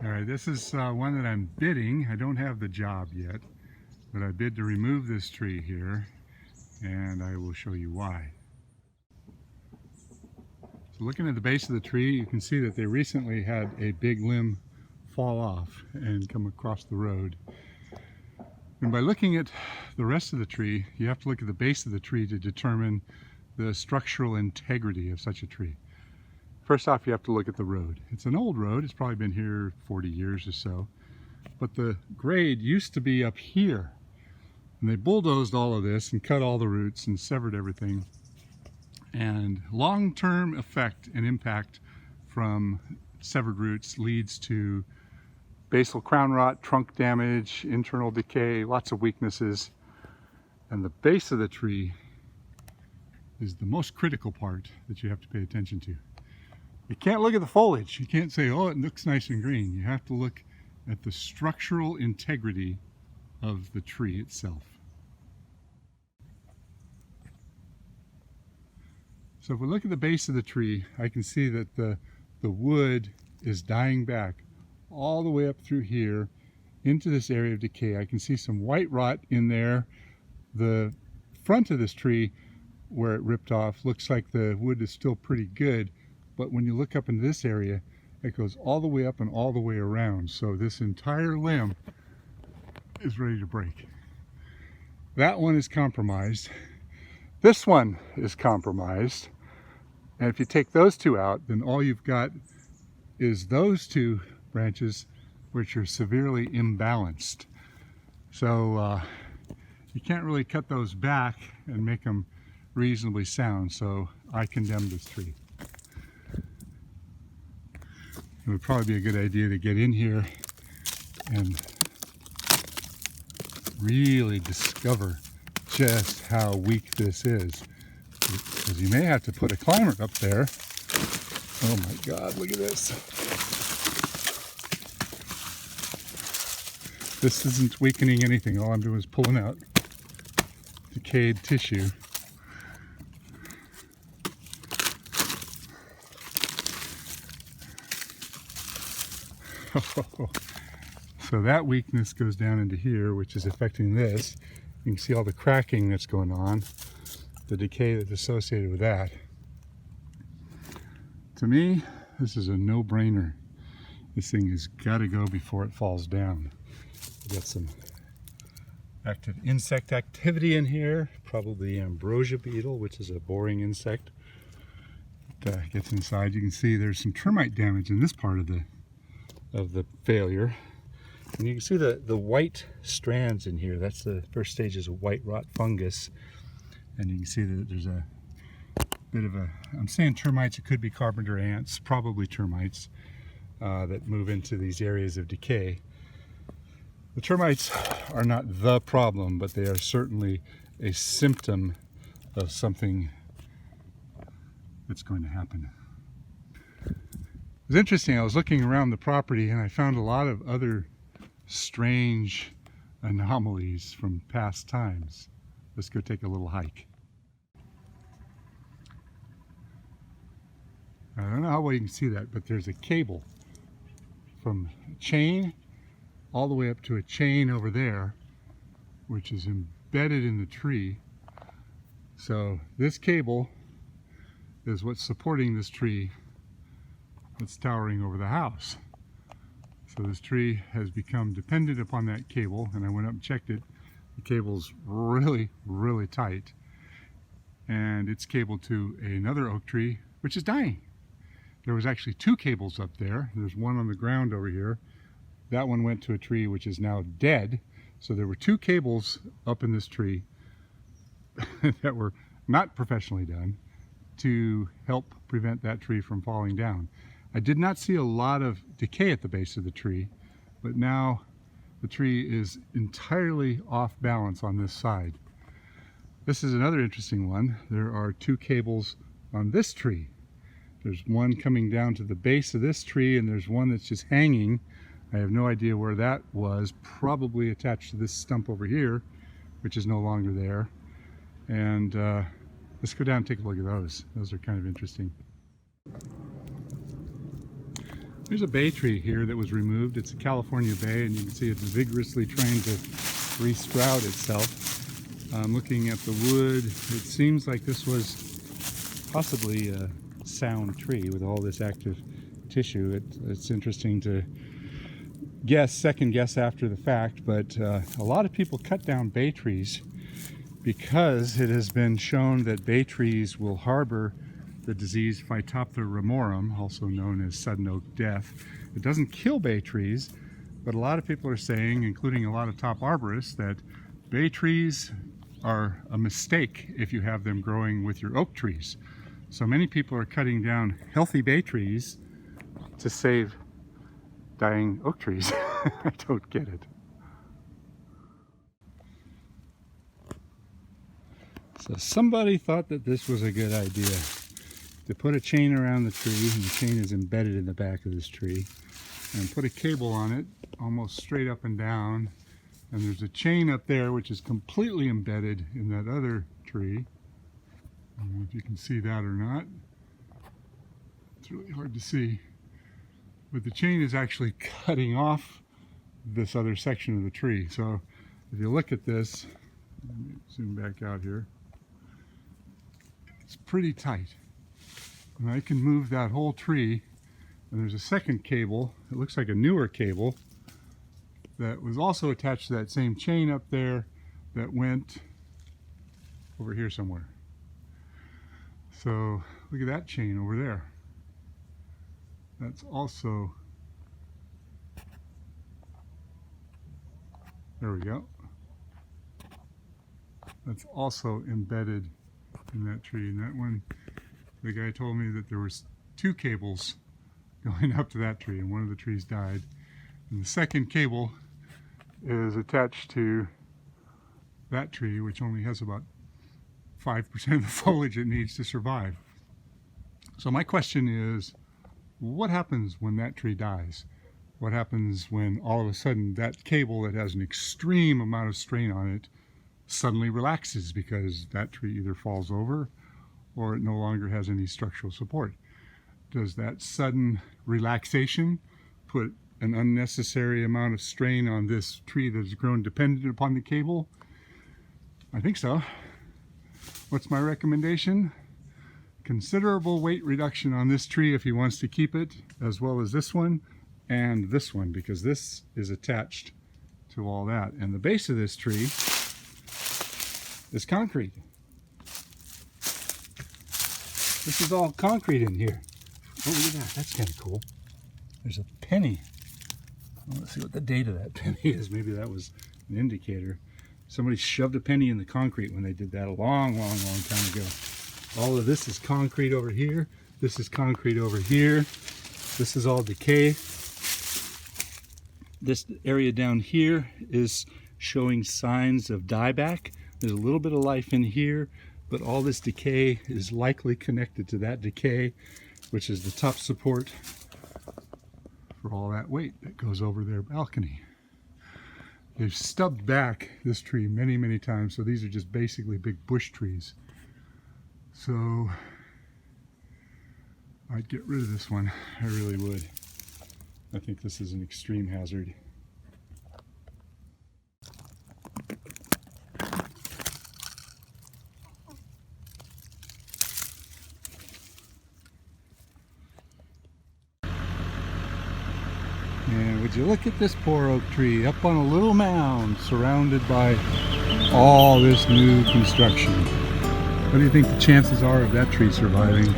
All right, this is one that I'm bidding. I don't have the job yet, but I bid to remove this tree here, and I will show you why. So looking at the base of the tree, you can see that they recently had a big limb fall off and come across the road. And by looking at the rest of the tree, you have to look at the base of the tree to determine the structural integrity of such a tree. First off, you have to look at the road. It's an old road. It's probably been here 40 years or so. But the grade used to be up here. And they bulldozed all of this and cut all the roots and severed everything. And long-term effect and impact from severed roots leads to basal crown rot, trunk damage, internal decay, lots of weaknesses. And the base of the tree is the most critical part that you have to pay attention to. You can't look at the foliage. You can't say, oh, it looks nice and green. You have to look at the structural integrity of the tree itself. So if we look at the base of the tree, I can see that the wood is dying back all the way up through here into this area of decay. I can see some white rot in there. The front of this tree, where it ripped off, looks like the wood is still pretty good. But when you look up into this area, it goes all the way up and all the way around. So this entire limb is ready to break. That one is compromised. This one is compromised. And if you take those two out, then all you've got is those two branches which are severely imbalanced. So you can't really cut those back and make them reasonably sound. So I condemn this tree. It would probably be a good idea to get in here and really discover just how weak this is. Because you may have to put a climber up there. Oh my God, look at this. This isn't weakening anything. All I'm doing is pulling out decayed tissue. So that weakness goes down into here, which is affecting this. You can see all the cracking that's going on, the decay that's associated with that. To me, this is a no-brainer. This thing has got to go before it falls down. We've got some active insect activity in here, probably ambrosia beetle, which is a boring insect that gets inside. You can see there's some termite damage in this part of the failure. And you can see the white strands in here. That's the first stages of white rot fungus. And you can see that there's a bit of a, I'm saying termites, it could be carpenter ants, probably termites that move into these areas of decay. The termites are not the problem, but they are certainly a symptom of something that's going to happen. It was interesting, I was looking around the property and I found a lot of other strange anomalies from past times. Let's go take a little hike. I don't know how well you can see that, but there's a cable from a chain all the way up to a chain over there, which is embedded in the tree. So this cable is what's supporting this tree that's towering over the house. So this tree has become dependent upon that cable, and I went up and checked it. The cable's really, really tight, and it's cabled to another oak tree, which is dying. There was actually two cables up there. There's one on the ground over here. That one went to a tree which is now dead. So there were two cables up in this tree that were not professionally done. to help prevent that tree from falling down. I did not see a lot of decay at the base of the tree, but now the tree is entirely off balance on this side. This is another interesting one. There are two cables on this tree. There's one coming down to the base of this tree, and there's one that's just hanging. I have no idea where that was, probably attached to this stump over here, which is no longer there. And let's go down and take a look at those. Those are kind of interesting. There's a bay tree here that was removed. It's a California bay, and you can see it's vigorously trying to re-sprout itself. Looking at the wood, it seems like this was possibly a sound tree with all this active tissue. It's interesting to second guess after the fact, but a lot of people cut down bay trees because it has been shown that bay trees will harbor the disease Phytophthora ramorum, also known as sudden oak death. It doesn't kill bay trees, but a lot of people are saying, including a lot of top arborists, that bay trees are a mistake if you have them growing with your oak trees. So many people are cutting down healthy bay trees to save dying oak trees. I don't get it. So somebody thought that this was a good idea, to put a chain around the tree, and the chain is embedded in the back of this tree, and put a cable on it almost straight up and down, and there's a chain up there which is completely embedded in that other tree. I don't know if you can see that or not. It's really hard to see, but the chain is actually cutting off this other section of the tree. So if you look at this, let me zoom back out here, it's pretty tight. And I can move that whole tree, and there's a second cable, it looks like a newer cable, that was also attached to that same chain up there that went over here somewhere. So look at that chain over there. That's also, there we go. That's also embedded in that tree. And that one, the guy told me that there was two cables going up to that tree, and one of the trees died. And the second cable is attached to that tree, which only has about 5% of the foliage it needs to survive. So my question is, what happens when that tree dies? What happens when all of a sudden that cable that has an extreme amount of strain on it suddenly relaxes because that tree either falls over or it no longer has any structural support? Does that sudden relaxation put an unnecessary amount of strain on this tree that has grown dependent upon the cable? I think so. What's my recommendation? Considerable weight reduction on this tree if he wants to keep it, as well as this one and this one, because this is attached to all that. And the base of this tree is concrete. This is all concrete in here. Oh, look at that. That's kind of cool. There's a penny. Let's see what the date of that penny is. Maybe that was an indicator. Somebody shoved a penny in the concrete when they did that a long time ago. All of this is concrete over here. This is concrete over here. This is all decay. This area down here is showing signs of dieback. There's a little bit of life in here, but all this decay is likely connected to that decay, which is the top support for all that weight that goes over their balcony. They've stubbed back this tree many times, so these are just basically big bush trees. So I'd get rid of this one. I really would. I think this is an extreme hazard. And would you look at this poor oak tree up on a little mound surrounded by all this new construction. What do you think the chances are of that tree surviving?